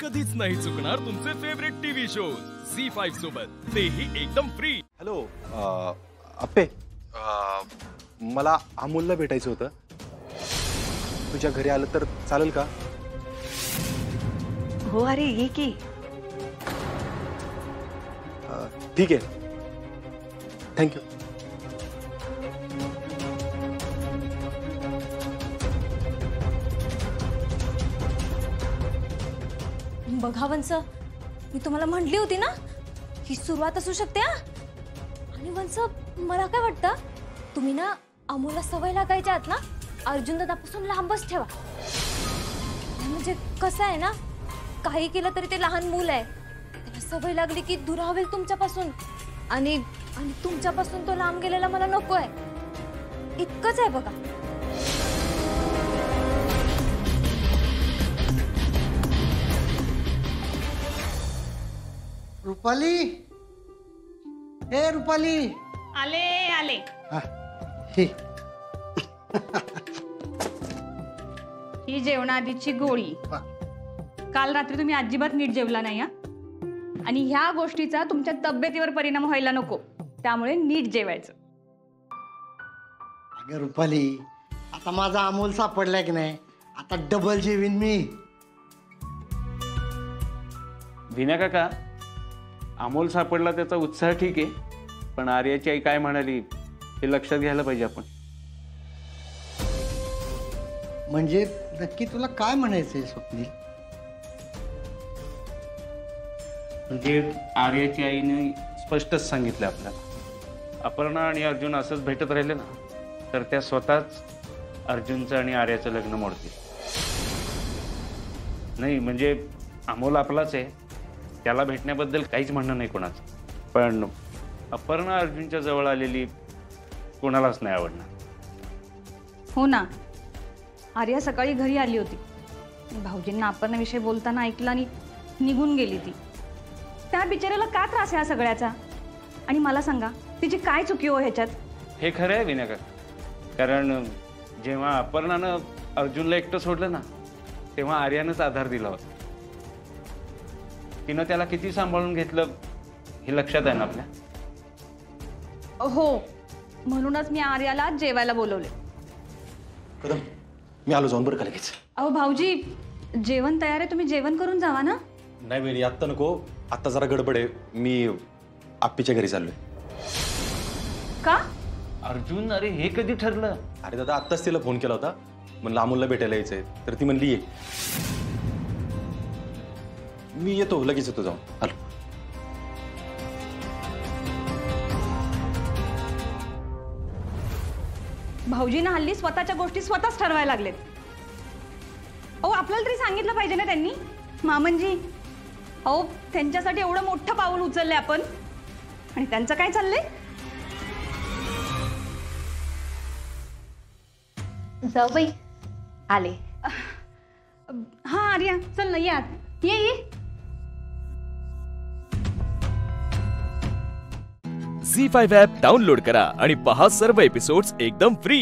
कधीच नाही चुकणार तुमचे फेवरेट टीव्ही शोज झी5 सोबत, तेही एकदम फ्री। हॅलो अप्पे, मला अमोलला भेटायचं होतं। तुझ्या घरी आलं तर चालेल का? हो अरे ये की। ठीक आहे, थँक्यू। बघा वंस, मी तुम्हाला म्हटली होती ना ही सुरुवात असू शकते। आणि वंस, मला काय वाटतं, तुम्ही ना अमोलला सवय लागायच्या आत ना अर्जुन दादापासून लांबच ठेवा। म्हणजे कसं आहे ना, काही केलं तरी ते लहान मूल आहे, त्याला सवय लागली की दुरावेल तुमच्यापासून, आणि तुमच्यापासून तो लांब गेलेला मला नको आहे। इतकंच आहे बघा। रुपाली, ए रुपाली, आले आले। ही ही जेवणाआधीची गोळी। काल रात्री तुम्ही अजिबात नीट जेवला नाही हा, आणि ह्या गोष्टीचा तुमच्या तब्येतीवर परिणाम व्हायला नको, त्यामुळे नीट जेवायचं। अगं रुपाली, आता माझा अमोल सापडलाय की नाही, आता डबल जेवीन मी। विना काका, अमोल सापडला त्याचा उत्साह ठीक आहे, पण आर्याची आई काय म्हणाली हे लक्षात घ्यायला पाहिजे आपण। म्हणजे नक्की तुला काय म्हणायचंय स्वप्नील? म्हणजे आर्याची आईने स्पष्टच सांगितलं आपल्याला, अपर्णा आणि अर्जुन असंच भेटत राहिले ना तर त्या स्वतःच अर्जुनचं आणि आर्याचं लग्न मोडतील। नाही म्हणजे अमोल आपलाच आहे, त्याला भेटण्याबद्दल काहीच म्हणणं नाही कोणाचं, पण अपर्णा अर्जुनच्या जवळ आलेली कोणालाच नाही आवडणार। हो ना, आर्या सकाळी घरी आली होती, भाऊजींना अपर्णाविषयी बोलताना ऐकलं आणि निघून गेली ती। त्या बिचाऱ्याला का त्रास आहे हा सगळ्याचा? आणि मला सांगा, तिची काय चुकी हो ह्याच्यात? हे खरं आहे विनायक, कारण जेव्हा अपर्णानं अर्जुनला एकटं सोडलं ना तेव्हा आर्यानंच आधार दिला होता। तिनं त्याला किती सांभाळून घेतलं हे लक्षात आहे ना आपल्या? हो, म्हणूनच मी आर्याला जेवायला बोलवले। कदम, मी आलो जाऊन बरं का लगेच। अहो भाऊजी, जेवण तयार आहे, तुम्ही जेवण करून जावा ना। नाही वेळी आत्ता नको, आत्ता जरा गडबड आहे, मी आप्पीच्या घरी चाललोय। का? अर्जुन, अरे हे कधी ठरलं? अरे दादा, आत्ताच तिला फोन केला होता, म्हणलं अमोलला भेटायला यायचंय, तर ती म्हणली ये। मी येतो, लगेच येतो, जाऊन आलो। भाऊजींना हल्ली स्वतःच्या गोष्टी स्वतःच ठरवायला लागलेत। अहो आपल्याला तरी सांगितलं पाहिजे ना त्यांनी। मामनजी, अहो त्यांच्यासाठी एवढं मोठं पाऊल उचललंय आपण, आणि त्यांचं काय चाललंय? जाऊ बाई, आले। हा आर्या, चल ना, या ये ये। झी5 ॲप डाउनलोड करा आणि पहा सर्व एपिसोड्स एकदम फ्री।